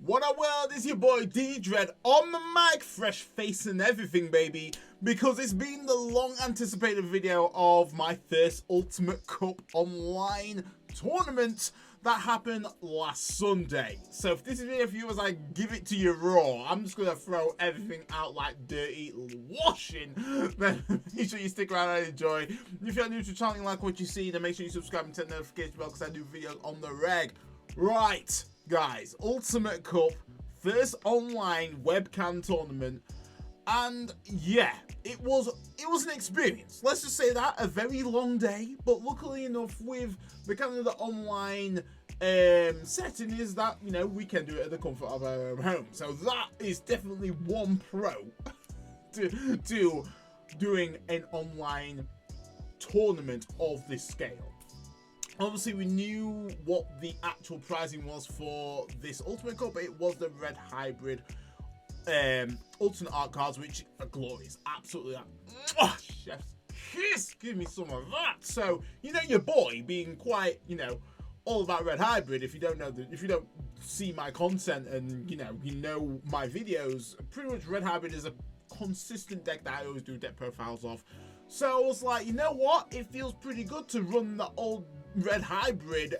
What up, world? It's your boy D-Dread on the mic, fresh face and everything, baby, because it's been the long anticipated video of my first Ultimate Cup online tournament that happened last Sunday. So if this is video for you as I give it to you raw, I'm just gonna throw everything out like dirty washing. Then make sure you stick around and enjoy. If you're new to the channel and like what you see, then make sure you subscribe and turn the notification bell because I do videos on the reg. Right, guys, Ultimate Cup, first online webcam tournament, and yeah, it was an experience. Let's just say that, a very long day, but luckily enough with the kind of the online setting is that, you know, we can do it at the comfort of our own home. So that is definitely one pro to doing an online tournament of this scale. Obviously, we knew what the actual pricing was for this Ultimate Cup, but it was the Red Hybrid alternate art cards, which are glorious. Absolutely, chef's kiss, give me some of that. So, you know, your boy being quite, you know, all about Red Hybrid. If you don't know, if you don't see my content and you know my videos, pretty much Red Hybrid is a consistent deck that I always do deck profiles of. So I was like, you know what? It feels pretty good to run the old Red Hybrid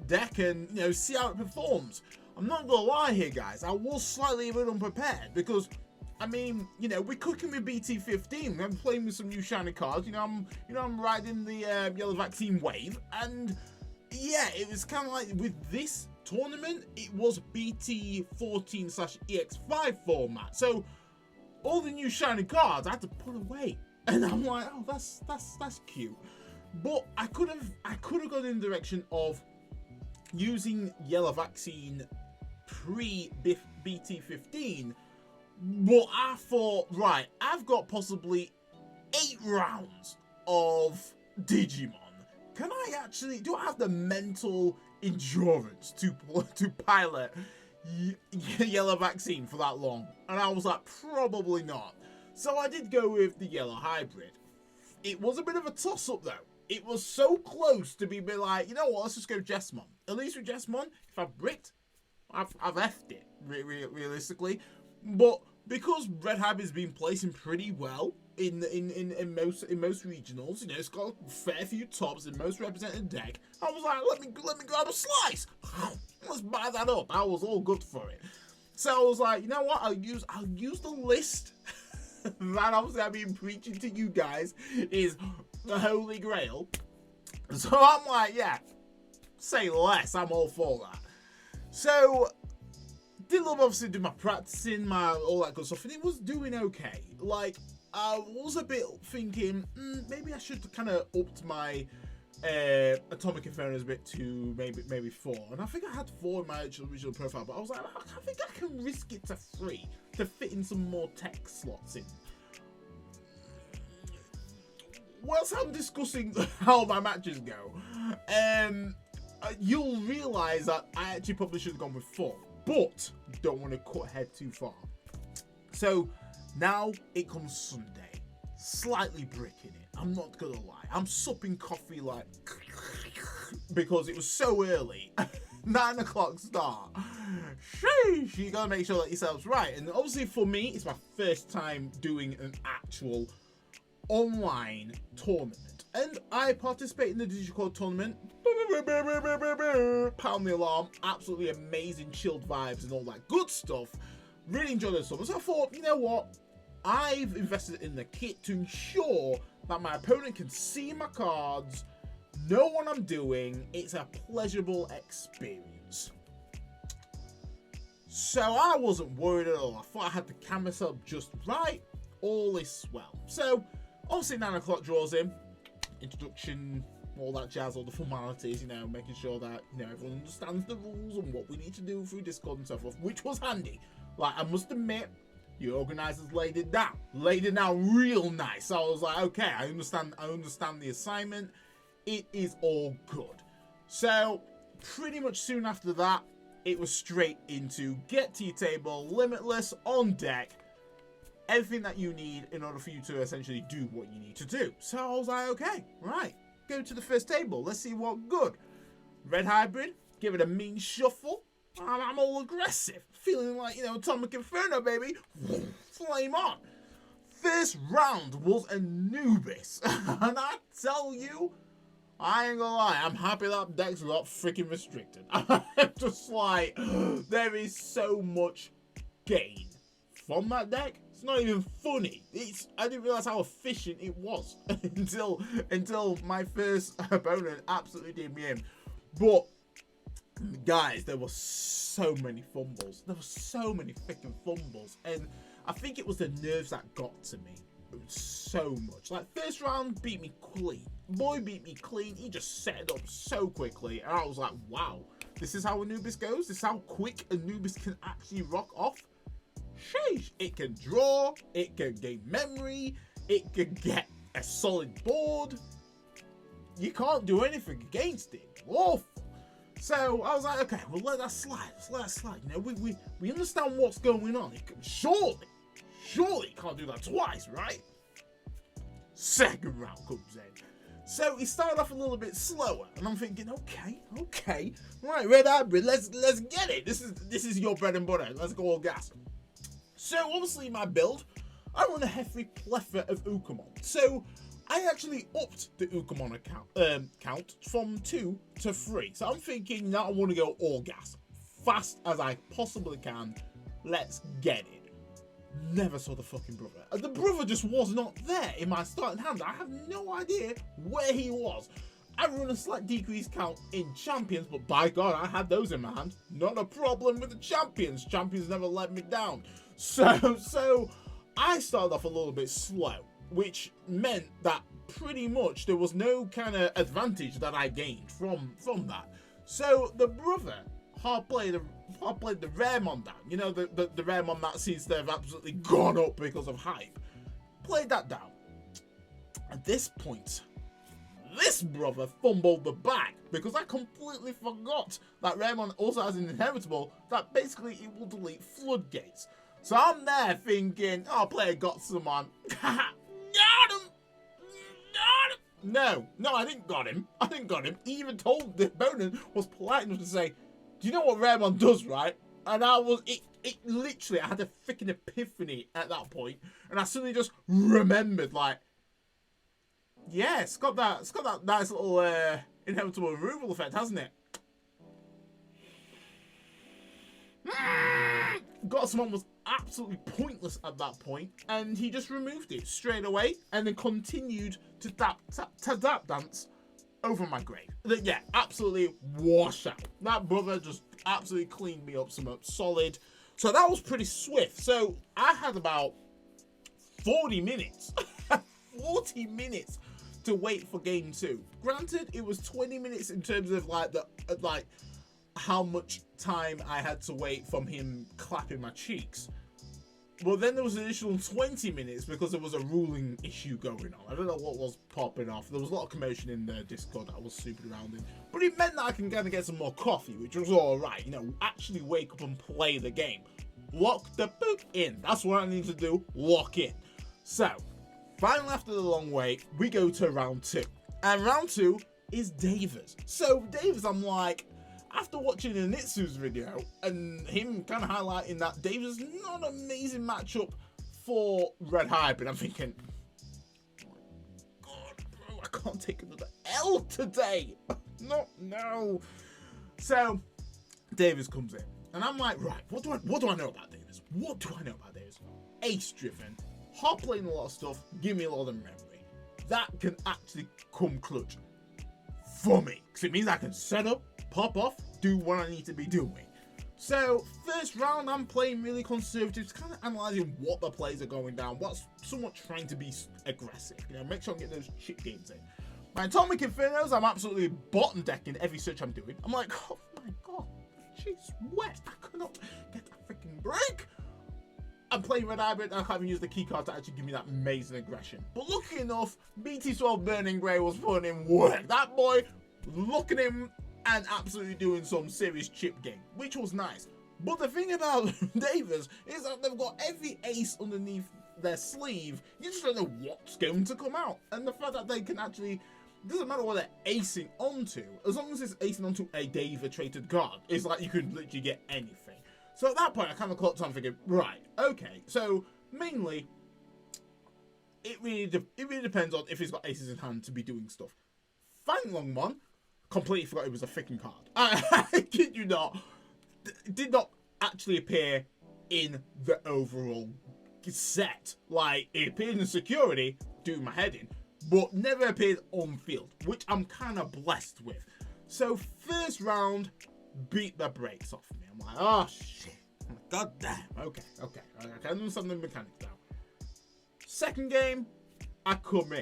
deck and, you know, see how it performs. I'm not gonna lie here, guys. I was slightly a bit unprepared because, I mean, you know, we're cooking with BT15. I'm playing with some new shiny cards. I'm riding the yellow vaccine wave, and yeah, it was kind of like with this tournament, it was BT14/EX5 format. So all the new shiny cards I had to put away. And I'm like, oh, that's cute. But I could have gone in the direction of using yellow vaccine pre-BT15. But I thought, right, I've got possibly 8 rounds of Digimon. Can I actually, do I have the mental endurance to pilot yellow vaccine for that long? And I was like, probably not. So I did go with the yellow hybrid. It was a bit of a toss-up though. It was so close to be like, you know what, let's just go Jesmon. At least with Jesmon, if I've bricked, I've effed it, realistically. But because Red Hybrid's been placing pretty well in most regionals, you know, it's got a fair few tops in most represented deck. I was like, let me grab a slice. Let's buy that up. I was all good for it. So I was like, you know what, I'll use the list that obviously I've been preaching to you guys is the Holy Grail. So I'm like, yeah, say less, I'm all for that. So did love obviously do my practicing, all that good stuff, and it was doing okay. Like, I was a bit thinking, maybe I should kind of upped my Atomic Infernos a bit to maybe 4, and I think I had 4 in my original profile, but I was like, I think I can risk it to 3 to fit in some more tech slots in. Whilst I'm discussing how my matches go, you'll realise that I actually probably should have gone with 4, but don't want to cut ahead too far. So now it comes Sunday, slightly bricking it. I'm not gonna lie, I'm supping coffee like because it was so early. 9 o'clock start. Sheesh, you gotta make sure that yourself's right. And obviously for me, it's my first time doing an actual online tournament. And I participate in the Digicode tournament. Pound the alarm. Absolutely amazing chilled vibes and all that good stuff. Really enjoyed the summer. So I thought, you know what? I've invested in the kit to ensure that my opponent can see my cards, know what I'm doing. It's a pleasurable experience. So I wasn't worried at all. I thought I had the camera set up just right. All is swell. So obviously 9 o'clock draws in. Introduction, all that jazz, all the formalities, you know, making sure that, you know, everyone understands the rules and what we need to do through Discord and so forth, which was handy. Like, I must admit, the organisers laid it down real nice. So I was like, okay, I understand the assignment. It is all good. So pretty much soon after that, it was straight into get to your table, limitless, on deck, everything that you need in order for you to essentially do what you need to do. So I was like, okay, right, go to the first table. Let's see what good. Red Hybrid, give it a mean shuffle. I'm all aggressive, feeling like, you know, Atomic Inferno, baby. Flame on. First round was Anubis, and I tell you, I ain't gonna lie, I'm happy that deck's not freaking restricted. I'm just like, there is so much gain from that deck. It's not even funny. I didn't realize how efficient it was until my first opponent absolutely did me in. But guys, there were so many fumbles. There were so many freaking fumbles, and I think it was the nerves that got to me so much. Like, first round beat me clean. Boy beat me clean. He just set it up so quickly, and I was like, wow, this is how Anubis goes. This is how quick Anubis can actually rock off. Sheesh. It can draw, it can gain memory, it can get a solid board. You can't do anything against it. Awful. So I was like, okay, we'll let that slide. Let's let that slide. You know, we understand what's going on. Surely it can't do that twice, right? Second round comes in. So he started off a little bit slower, and I'm thinking, okay, right, Red Hybrid, let's get it. This is your bread and butter. Let's go all gas. So obviously my build, I run a hefty plethora of Ukamon. So I actually upped the Ukamon count from 2 to 3. So I'm thinking now I want to go all gas, fast as I possibly can. Let's get it. Never saw the fucking brother. The brother just was not there in my starting hand. I have no idea where he was. I run a slight decrease count in champions, but by God, I had those in my hand. Not a problem with the champions. Champions never let me down. So I started off a little bit slow, which meant that pretty much there was no kind of advantage that I gained from that. So the brother hard played the Raremon down. You know, the Raremon that seems to have absolutely gone up because of hype. Played that down. At this point, this brother fumbled the bag because I completely forgot that Raremon also has an inheritable that basically it will delete floodgates. So I'm there thinking, oh, player got someone. Got him! No, I didn't got him. He even told the opponent was polite enough to say, do you know what Raremon does, right? And it literally, I had a freaking epiphany at that point, and I suddenly just remembered, like, yeah, it's got that nice little inevitable removal effect, hasn't it? Gotsumon was absolutely pointless at that point, and he just removed it straight away, and then continued to tap dance over my grave. Yeah, absolutely wash out. That brother just absolutely cleaned me up some solid. So that was pretty swift. So I had about 40 minutes. 40 minutes to wait for game 2. Granted, it was 20 minutes in terms of like how much time I had to wait from him clapping my cheeks. But then there was an additional 20 minutes because there was a ruling issue going on. I don't know what was popping off. There was a lot of commotion in the Discord that I was super around in. But it meant that I can kind of get some more coffee, which was alright. You know, actually wake up and play the game. Lock the book in. That's what I need to do. Lock in. So, finally after the long wait, we go to round 2. And round 2 is Davis. So, Davis, I'm like, after watching the Nitsu's video and him kind of highlighting that Davis is not an amazing matchup for Red Hybrid, I'm thinking, oh my God, bro, I can't take another L today. No. So Davis comes in, and I'm like, right, what do I know about Davis? Ace driven, hard playing a lot of stuff, give me a lot of memory. That can actually come clutch for me, because it means I can set up, pop off, do what I need to be doing. So first round, I'm playing really conservative, just kind of analysing what the plays are going down, what's somewhat trying to be aggressive, you know, make sure I get those chip games in. My Atomic Infernos, I'm absolutely bottom decking every search I'm doing. I'm like, oh my God, she's wet. I cannot get a freaking break. I'm playing Red Hybrid, I can't even use the keycard to actually give me that amazing aggression. But lucky enough, BT12 Burning Grey was putting in work. That boy, look at him, and absolutely doing some serious chip game, which was nice. But the thing about Davis is that they've got every ace underneath their sleeve. You just don't know what's going to come out. And the fact that they can actually It doesn't matter what they're acing onto, as long as it's acing onto a David traded card, it's like you could literally get anything. So at that point, I kind of clocked on thinking, right, okay, so mainly, it really depends on if he's got aces in hand to be doing stuff. Fang Longmon, completely forgot it was a freaking card. I kid you not, did not actually appear in the overall set. Like, it appeared in security, doing my head in, but never appeared on field, which I'm kind of blessed with. So first round, beat the brakes off me. I'm like, oh shit, god damn, okay, I understand the mechanics now. Second game, I come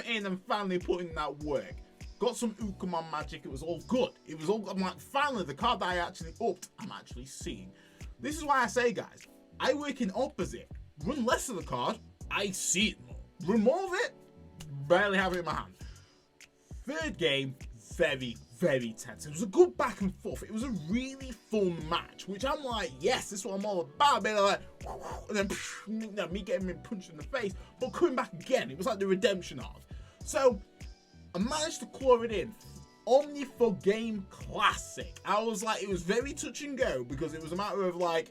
in and finally put in that work. Got some Ukamon magic, it was all good. It was all, I'm like, finally, the card that I actually upped, I'm actually seeing. This is why I say, guys, I work in opposite. Run less of the card, I see it more. Run more of it, barely have it in my hand. Third game, very, very tense. It was a good back and forth. It was a really fun match, which I'm like, yes, this is what I'm all about. Being like, and then me getting punched in the face, but coming back again. It was like the redemption arc. So I managed to claw it in. Omni for game classic. I was like, it was very touch and go because it was a matter of like,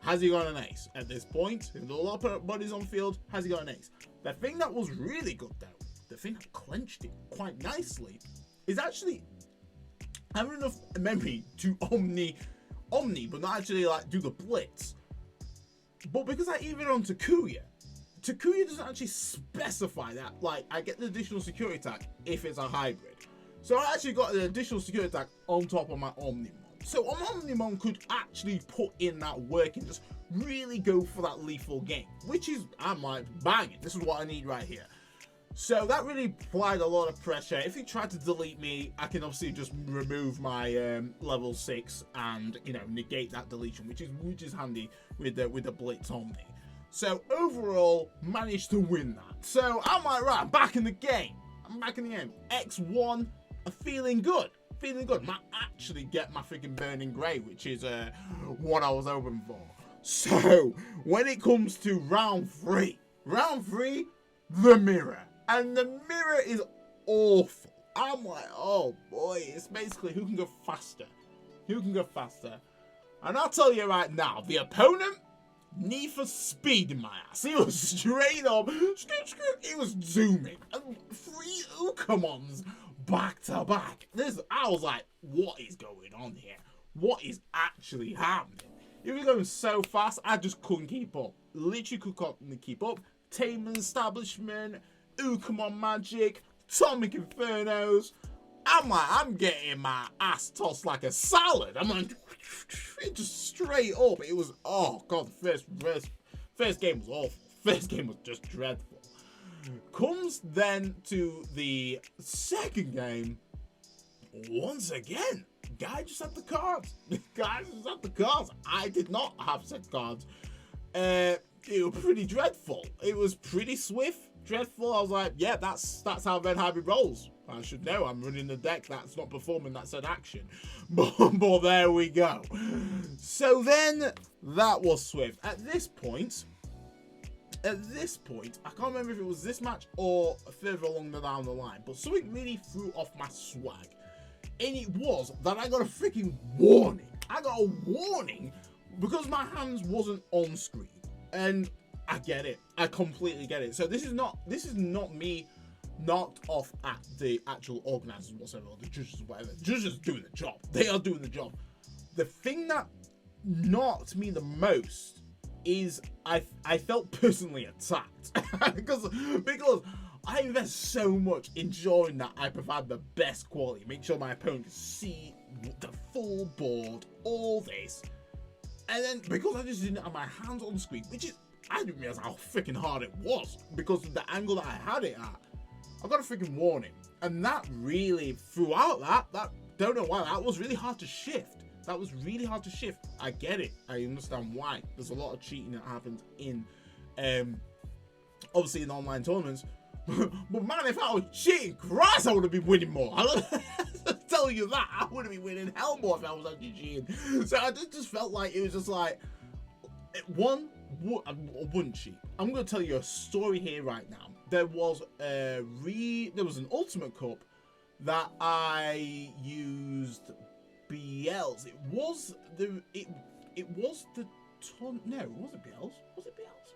has he got an ace at this point? There's a lot of bodies on field. Has he got an ace? The thing that was really good though, the thing that clenched it quite nicely, is actually having enough memory to Omni, but not actually like do the blitz. But because I even on Takuya doesn't actually specify that. Like, I get the additional security attack if it's a hybrid. So I actually got an additional security attack on top of my Omnimon. So Omnimon could actually put in that work and just really go for that lethal game, which is, I'm like, banging. This is what I need right here. So that really applied a lot of pressure. If he tried to delete me, I can obviously just remove my level 6 and, you know, negate that deletion, which is handy with the Blitz Omni. So overall, managed to win that. So I'm like, right, I'm back in the game. X1, I'm feeling good. Might actually get my freaking Burning Grey, which is what I was hoping for. So when it comes to round three, the mirror. And the mirror is awful. I'm like, oh boy, it's basically who can go faster. And I'll tell you right now, the opponent, Need for Speed in my ass. He was straight up, he was zooming. And 3 Ukamons back to back. I was like, what is going on here? What is actually happening? He was going so fast, I just couldn't keep up. Literally couldn't keep up. Tamers Establishment, Ukamon Magic, Atomic Infernos. I'm like, I'm getting my ass tossed like a salad. I'm like, just straight up. It was, oh god, the first game was awful. First game was just dreadful. Comes then to the second game. Once again, guy just had the cards. I did not have set cards. It was pretty dreadful. It was pretty swift. Dreadful. I was like, yeah, that's how Red Hybrid rolls. I should know. I'm running the deck that's not performing that said action. But there we go. So then that was swift. At this point, I can't remember if it was this match or further along down the line, but something really threw off my swag. And it was that I got a freaking warning. I got a warning because my hands wasn't on screen. And I get it. I completely get it. So this is not me knocked off at the actual organizers whatsoever, or the judges or whatever. The judges are doing the job. They are doing the job. The thing that knocked me the most is I felt personally attacked because I invest so much ensuring that I provide the best quality, make sure my opponent can see the full board, all this. And then because I just didn't have my hands on the screen, which is, I didn't realize how freaking hard it was because of the angle that I had it at. I got a freaking warning. And that really, throughout that, don't know why, that was really hard to shift. I get it. I understand why. There's a lot of cheating that happens in, obviously in online tournaments. But man, if I was cheating, Christ, I would have been winning more. I'll tell you that. I would have been winning hell more if I was actually cheating. So I just felt like it was just like, one, wouldn't cheat. I'm going to tell you a story here right now. There was an Ultimate Cup that I used BLs. It was the no, was it BLs? Was it BLs?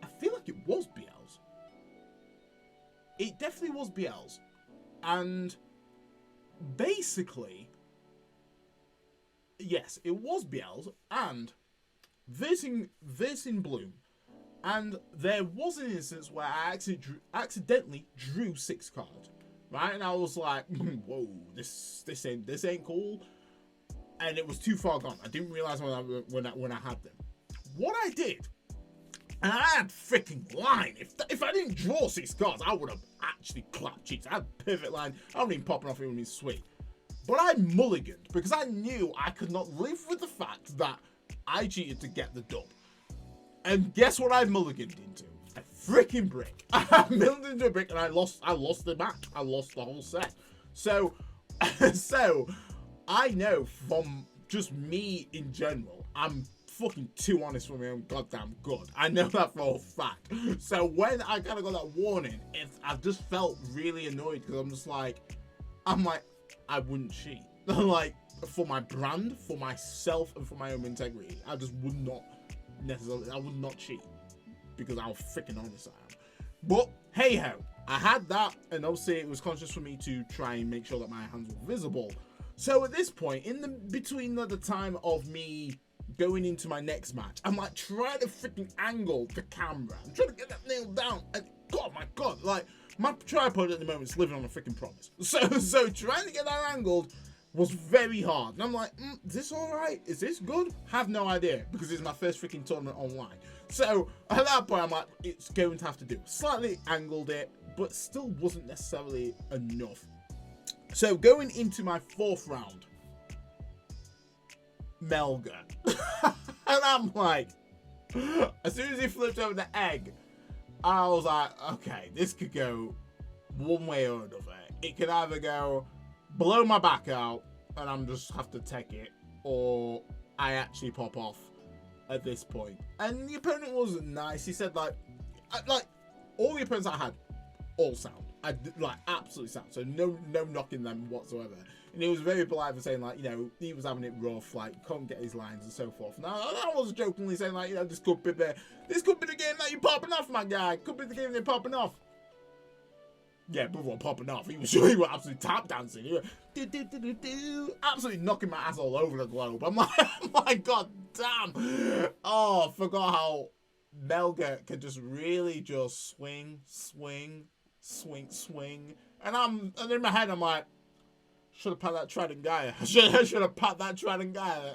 I feel like it was BLs. It definitely was BLs. And basically, yes, it was BLs and versing Bloom. And there was an instance where I accidentally drew 6 cards. Right? And I was like, whoa, this ain't cool. And it was too far gone. I didn't realize when I had them. What I did, and I had freaking line. If I didn't draw 6 cards, I would have actually clapped cheeks. I had perfect line. I wouldn't even popping off. It would be sweet. But I mulliganed because I knew I could not live with the fact that I cheated to get the dub. And guess what I mulliganed into? A freaking brick. I milled into a brick and I lost the match. I lost the whole set. So I know from just me in general, I'm fucking too honest for my own goddamn good. I know that for a fact. So when I kind of got that warning, I just felt really annoyed because I'm like, I wouldn't cheat. Like, for my brand, for myself, and for my own integrity, I just would not necessarily, I would not cheat because how freaking honest I am. But hey ho, I had that, and obviously it was conscious for me to try and make sure that my hands were visible. So at this point, in the between the time of me going into my next match, I'm like trying to freaking angle the camera. I'm trying to get that nailed down, and God, my God, like my tripod at the moment is living on a freaking promise. So trying to get that angled was very hard. And I'm like, is this all right? Is this good? Have no idea because it's my first freaking tournament online. So at that point, I'm like, it's going to have to do. Slightly angled it, but still wasn't necessarily enough. So going into my 4th round, Melga. And I'm like, as soon as he flipped over the egg, I was like, okay, this could go one way or another. It could either go blow my back out and I'm just have to take it, or I actually pop off at this point. And the opponent wasn't nice. He said like all the opponents I had, all sound. I did, like, absolutely sound. So no knocking them whatsoever. And he was very polite for saying like, you know, he was having it rough, like couldn't get his lines and so forth. Now I was jokingly saying like, you know, this could be the game that you're popping off, my guy. Could be the game they're popping off. Yeah, but what popping off? He was absolutely tap dancing. He went, absolutely knocking my ass all over the globe. I'm like, oh my God damn. Oh, I forgot how Melga can just really just swing. And in my head, I'm like, should have pat that Trident Gaia. Should have pat that Trident Gaia.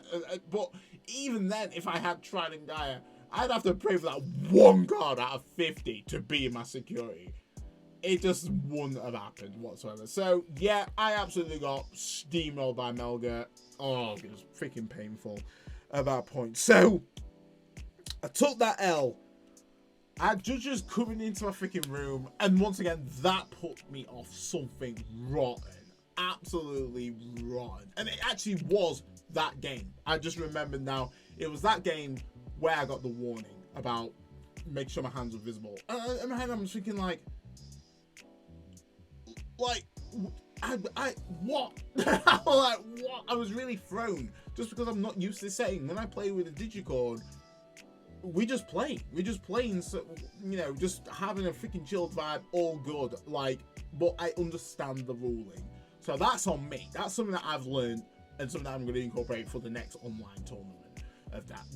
But even then, if I had Trident Gaia, I'd have to pray for that 1 card out of 50 to be in my security. It just wouldn't have happened whatsoever. So, yeah, I absolutely got steamrolled by Melga. Oh, it was freaking painful at that point. So, I took that L. I had judges coming into my freaking room. And once again, that put me off something rotten. Absolutely rotten. And it actually was that game. I just remembered now. It was that game where I got the warning about make sure my hands were visible. In my head, I'm thinking like, what? I what? I was like, what? I was really thrown just because I'm not used to this setting. When I play with a Digicorn, we just play. And so, you know, just having a freaking chilled vibe, all good. Like, but I understand the ruling. So that's on me. That's something that I've learned and something that I'm going to incorporate for the next online tournament of that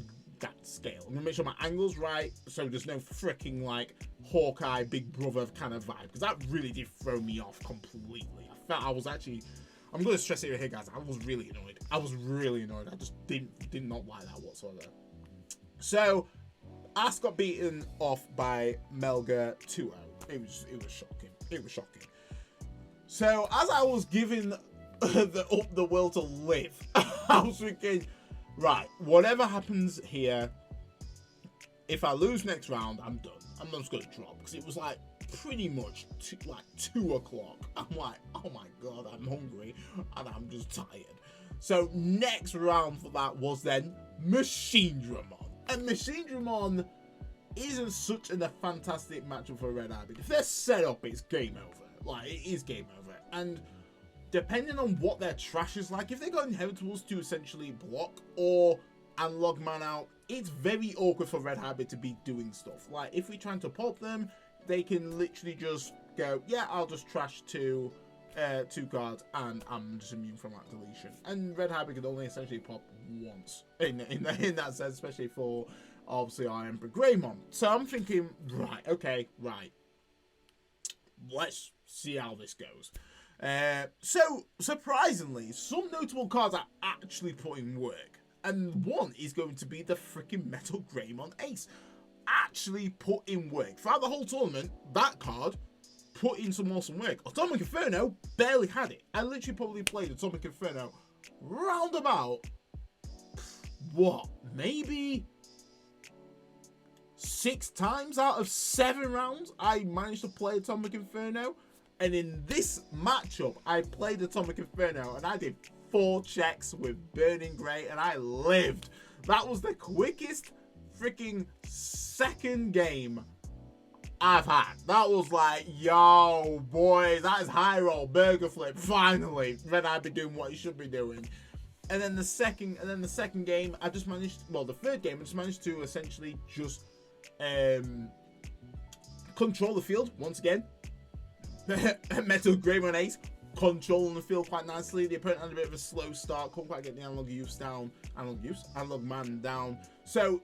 scale. I'm going to make sure my angle's right, so there's no freaking like Hawkeye, Big Brother kind of vibe, because that really did throw me off completely. I felt I was actually, I'm going to stress it here, guys. I was really annoyed. I just did not like that whatsoever. So, Ass got beaten off by Melga 2-0. It was shocking. So, as I was given the will to live, I was thinking, right, whatever happens here, if I lose next round, I'm done. I'm just going to drop, because it was like pretty much 2 o'clock. I'm like, oh my God, I'm hungry and I'm just tired. So next round for that was then Machine Dramon. And Machine Dramon isn't such a fantastic matchup for Red Hybrid. If they're set up, it's game over. Like, it is game over. And depending on what their trash is like, if they got Inheritables to essentially block or analog man out, it's very awkward for Red Hybrid to be doing stuff. Like, if we're trying to pop them, they can literally just go, yeah, I'll just trash two cards and I'm just immune from that deletion. And Red Hybrid can only essentially pop once in that sense, especially for obviously our Emperor Greymon. So I'm thinking, right, okay, right. Let's see how this goes. So surprisingly, some notable cards are actually putting work. And one is going to be the freaking Metal Greymon Ace. Actually put in work. Throughout the whole tournament, that card put in some awesome work. Atomic Inferno barely had it. I literally probably played Atomic Inferno roundabout, what, maybe 6 times out of 7 rounds I managed to play Atomic Inferno. And in this matchup, I played Atomic Inferno and I did 4 checks with Burning Grey and I lived. That was the quickest freaking second game I've had. That was like, yo, boys, that is high roll, burger flip. Finally, Red Eye be doing what he should be doing. And then the second game, I just managed, well, the third game, I just managed to essentially just control the field once again. Metal Greymon Ace controlling the field quite nicely. The opponent had a bit of a slow start, couldn't quite get the analog man down. So,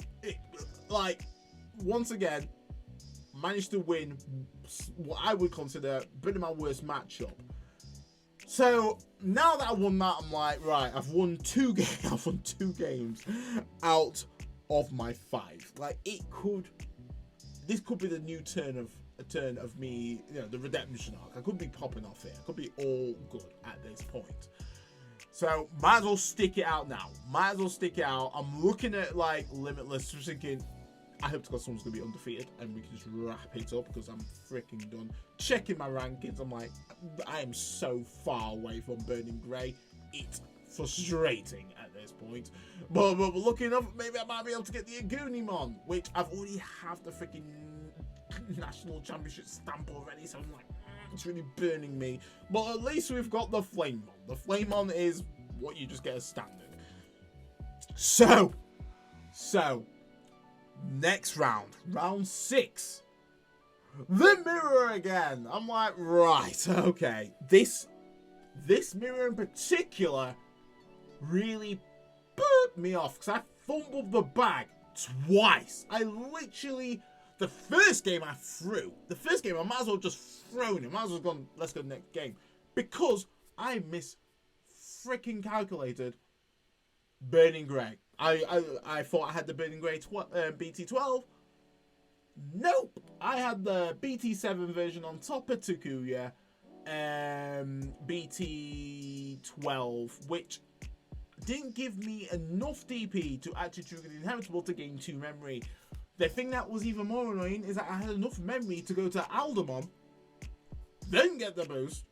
like, once again, managed to win what I would consider pretty my worst matchup. So now that I won that, I'm like, right, I've won 2 games. I've won 2 games out of my 5. Like, this could be the new turn of me, you know, the redemption arc. I could be popping off here. I could be all good at this point. So might as well stick it out now. Might as well stick it out. I'm looking at like Limitless, just thinking, I hope to God someone's gonna be undefeated and we can just wrap it up because I'm freaking done. Checking my rankings, I'm like, I am so far away from Burning Grey. It's frustrating at this point. But looking up, maybe I might be able to get the Agunimon, which I've already have the freaking national championship stamp already, so I'm like, it's really burning me. But at least we've got the Flamemon. The Flamemon is what you just get as standard. So next round 6, the mirror again. I'm like, right, okay, this mirror in particular really burnt me off because I fumbled the bag twice. I literally, the first game I might as well just thrown it. Might as well gone, let's go next game. Because I freaking calculated Burning Grey. I thought I had the Burning Grey BT12. Nope. I had the BT7 version on top of Takuya. BT12, which didn't give me enough DP to actually trigger the inheritable to gain 2 memory. The thing that was even more annoying is that I had enough memory to go to Aldemon, then get the boost,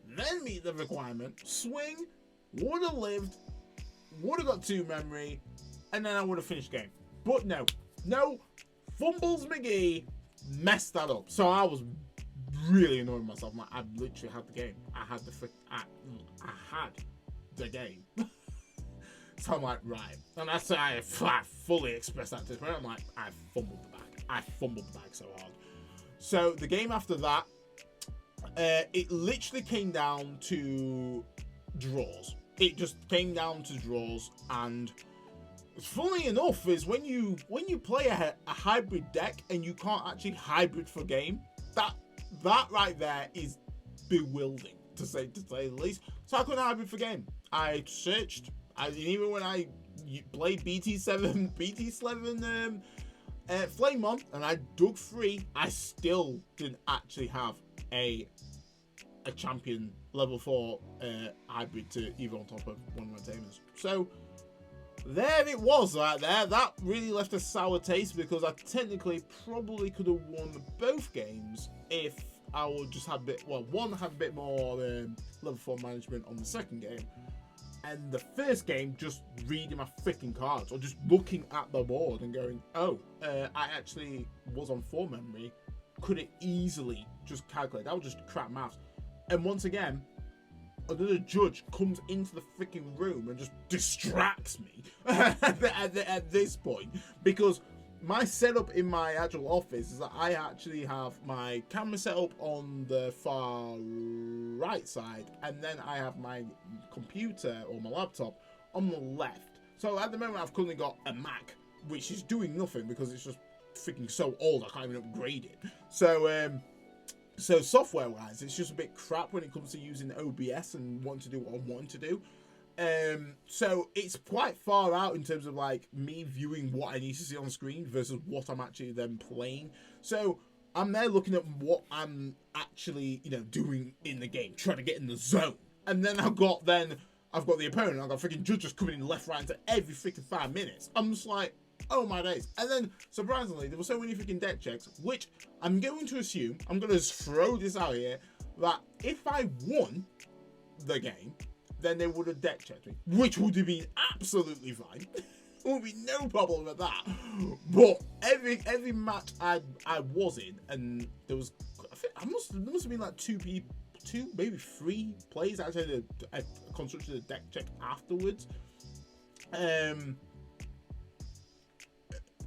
then meet the requirement, swing, would have lived, would have got 2 memory, and then I would have finished the game. But no, Fumbles McGee messed that up. So I was really annoyed with myself. Like, I literally had the game. I had the game. So I'm like, right. And that's I fully expressed that to the player. I'm like, I fumbled the bag. I fumbled the bag so hard. So the game after that, it literally came down to draws. It just came down to draws. And funnily enough, is when you play a hybrid deck and you can't actually hybrid for game, that right there is bewildering to say the least. So I couldn't hybrid for game. I searched. Even when I played BT7 Flamemon and I dug 3, I still didn't actually have a champion level 4 hybrid to either on top of one of my tamers. So there it was right there. That really left a sour taste because I technically probably could have won both games if I would just have had a bit more level 4 management on the second game. and the first game just reading my freaking cards or just looking at the board and going, oh, I actually was on 4 memory, could it easily just calculate? That was just crap maths. And once again, another judge comes into the freaking room and just distracts me at this point, because my setup in my actual office is that I actually have my camera set up on the far right side, and then I have my computer or my laptop on the left. So at the moment I've currently got a Mac, which is doing nothing because it's just freaking so old I can't even upgrade it. So software wise, it's just a bit crap when it comes to using OBS and wanting to do what I'm wanting to do. So it's quite far out in terms of like me viewing what I need to see on screen versus what I'm actually then playing. So I'm there looking at what I'm actually, you know, doing in the game, trying to get in the zone. And then I've got the opponent. I've got freaking judges coming in left, right, into every freaking 5 minutes. I'm just like, oh my days. And then surprisingly, there were so many freaking deck checks, which I'm going to assume, I'm going to just throw this out here, that if I won the game, then they would have deck checked me, which would have been absolutely fine. There would be no problem with that. But every match I was in, and there was, there must have been like 2 maybe 3 players actually constructed a deck check afterwards.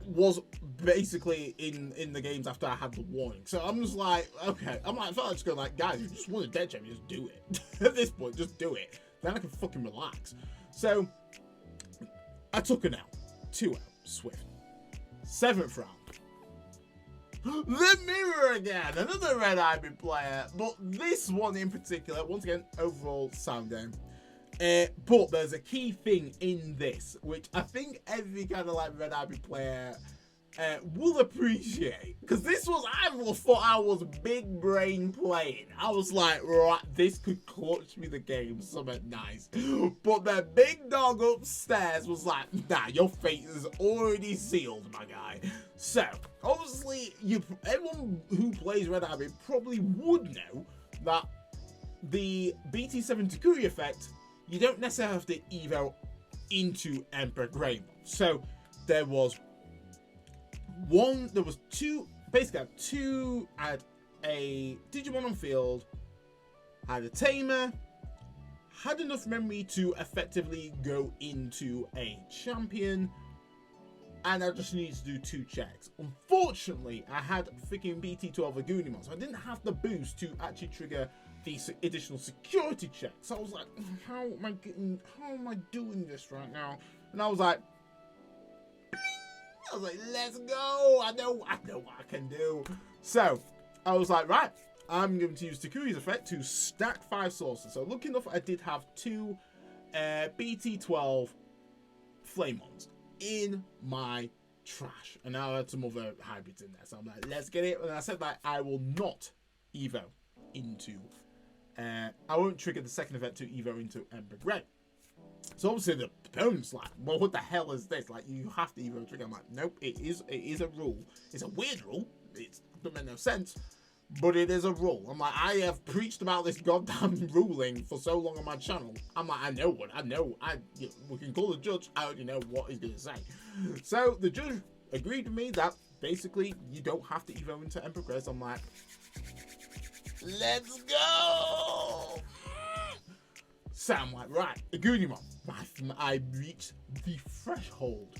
Was basically in the games after I had the warning. So I'm just like, okay. I felt like just going like, guys, you just want a dead check, just do it. At this point, just do it. Then I can fucking relax. So I took an L. 2 out. Swift. 7th round. The mirror again. Another Red Ivy player. But this one in particular, once again, overall sound game. But there's a key thing in this, which I think every kind of like Red Ivy player will appreciate. Because this was, I thought I was big brain playing. I was like, right, this could clutch me the game, something nice. But the big dog upstairs was like, nah, your fate is already sealed, my guy. So, obviously, everyone who plays Red Ivy probably would know that the BT7 Takuri effect, you don't necessarily have to evo into Emperor Greymon. So there was 2, basically I had a Digimon on field, had a tamer, had enough memory to effectively go into a champion, and I just needed to do 2 checks. Unfortunately, I had freaking BT12 Agunimon, so I didn't have the boost to actually trigger the additional security check. So I was like, how am I doing this right now? And I was like, let's go. I know what I can do. So I was like, right, I'm going to use Takuri's effect to stack 5 sources. So lucky enough, I did have 2 BT12 Flamons in my trash. And now I had some other hybrids in there. So I'm like, let's get it. And I said that I will not evo into I won't trigger the second event to evo into Ember Grey. So obviously the opponent's like, well, what the hell is this? Like, you have to evo trigger. I'm like, nope, it is a rule. It's a weird rule. It doesn't make no sense, but it is a rule. I'm like, I have preached about this goddamn ruling for so long on my channel. I'm like, we can call the judge. I already know what he's gonna say. So the judge agreed with me that basically you don't have to evo into Emperor Grey. So I'm like, let's go. So I'm like, right, Agunimon. I reached the threshold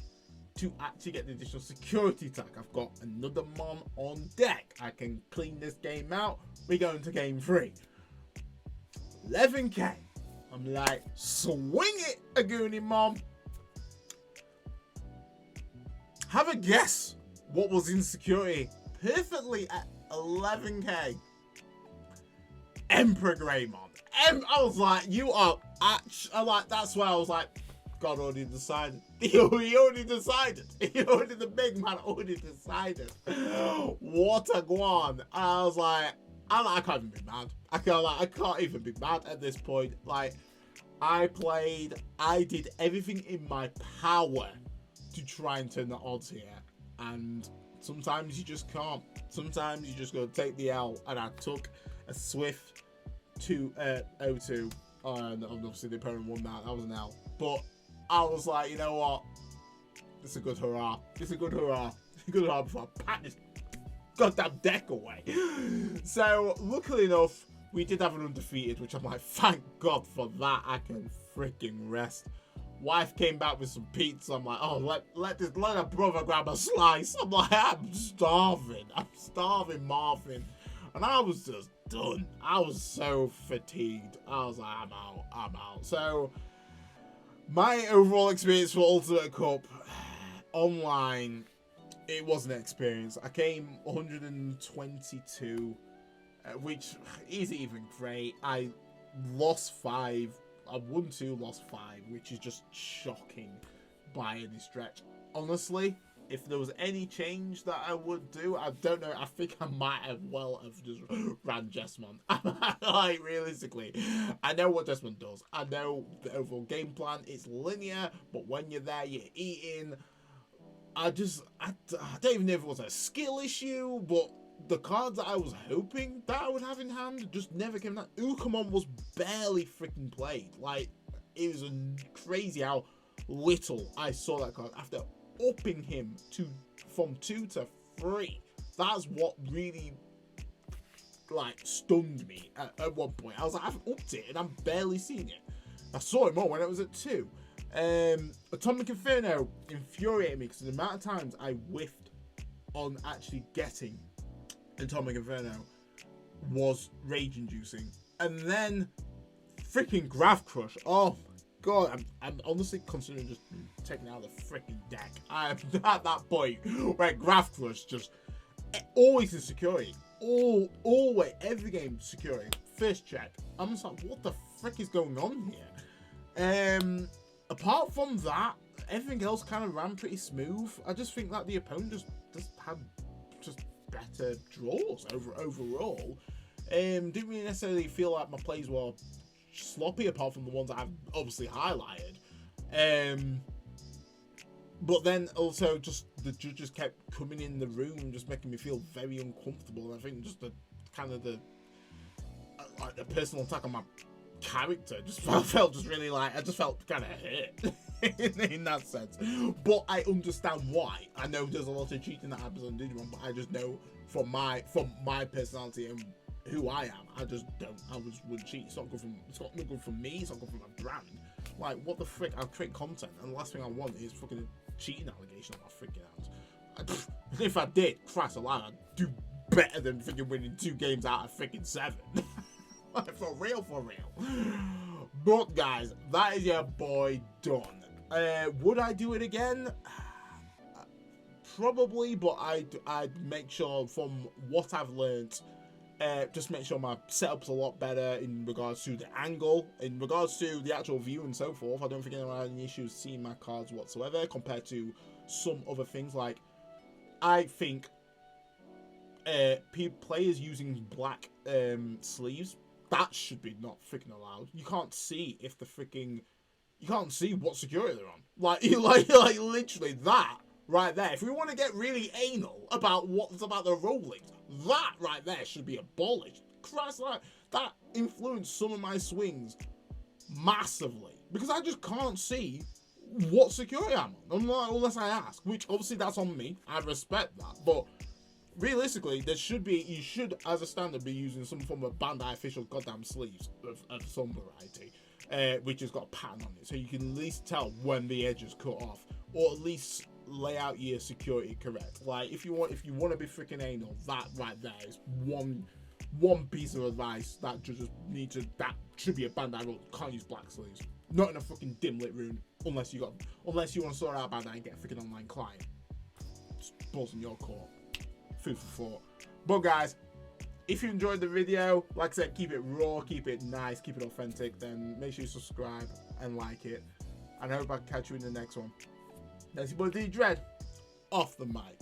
to actually get the additional security tag. I've got another Mon on deck. I can clean this game out. We go into game 3. 11k. I'm like, swing it, Agunimon. Have a guess what was in security perfectly at 11k. Emperor Greymon. I was like, you are actually, like, that's why I was like, God already decided. He already decided. The big man already decided. What a guan. I was like, I can't even be mad. I can't even be mad at this point. Like, I did everything in my power to try and turn the odds here. And sometimes you just can't. Sometimes you just gotta take the L. And I took a swift 2-0-2 and obviously the opponent won that. That was an L. But I was like, you know what? It's a good hurrah. It's a good hurrah. It's a good hurrah before I pack this goddamn deck away. So, luckily enough, we did have an undefeated, which I'm like, thank God for that. I can freaking rest. Wife came back with some pizza. I'm like, oh, let a brother grab a slice. I'm like, I'm starving, Marvin. And I was just done. I was so fatigued. I was like, I'm out. So, my overall experience for Ultimate Cup online, it was an experience. I came 122, which isn't even great. I lost 5. I won 2, lost 5, which is just shocking by any stretch. Honestly, if there was any change that I would do, I don't know. I think I might have just ran Jessamon. Like, realistically, I know what Jessamon does. I know the overall game plan. It's linear, but when you're there, you're eating. I don't even know if it was a skill issue, but the cards that I was hoping that I would have in hand just never came out. Ukamon was barely freaking played. Like, it was crazy how little I saw that card after upping him from 2 to 3. That's what really, like, stunned me at one point. I was like, I've upped it and I'm barely seeing it. I saw it more when it was at 2. Atomic Inferno infuriated me because the amount of times I whiffed on actually getting Atomic Inferno was rage inducing. And then freaking Graph Crush. Oh my god, I'm honestly considering just taking out the freaking deck. I'm at that point where Graph Crush just always is security. Always, every game security. First check. I'm just like, what the frick is going on here? Apart from that, everything else kind of ran pretty smooth. I just think that the opponent just had better draws overall. Didn't really necessarily feel like my plays were sloppy, apart from the ones that I've obviously highlighted. But then also just the judges kept coming in the room, just making me feel very uncomfortable. And I think just the kind of the personal attack on my character just felt just really like, I just felt kind of hurt in that sense. But I understand why. I know there's a lot of cheating that happens on Digimon, but I just know from my personality and who I am, I just wouldn't cheat. It's not good for me. It's not good for my brand. Like, what the frick? I create content, and the last thing I want is fucking cheating allegation on my freaking hands. If I did, Christ alive, I'd do better than freaking winning 2 games out of freaking 7. For real. But guys, that is your boy done. Would I do it again? Probably, but I'd make sure, from what I've learned, just make sure my setup's a lot better in regards to the angle, in regards to the actual view and so forth. I don't think anyone had any issues seeing my cards whatsoever compared to some other things. Like, I think players using black sleeves, that should be not freaking allowed. You can't see if you can't see what security they're on. Like literally that right there. If we want to get really anal about what's about the rollings, that right there should be abolished. Christ, like, that influenced some of my swings massively because I just can't see what security I'm on unless I ask. Which obviously that's on me. I respect that, but realistically, you should, as a standard, be using some form of Bandai official goddamn sleeves of some variety, which has got a pattern on it, so you can at least tell when the edge is cut off, or at least lay out your security correct. Like, if you want to be freaking anal, that right there is one piece of advice that that should be a Bandai rule. Can't use black sleeves, not in a fucking dim lit room, unless you want to sort out Bandai and get a freaking online client. Just balls in your court. Food for thought. But guys, if you enjoyed the video, like I said, keep it raw, keep it nice, keep it authentic, then make sure you subscribe and like it. And I hope I can catch you in the next one. That's your boy D Dread, off the mic.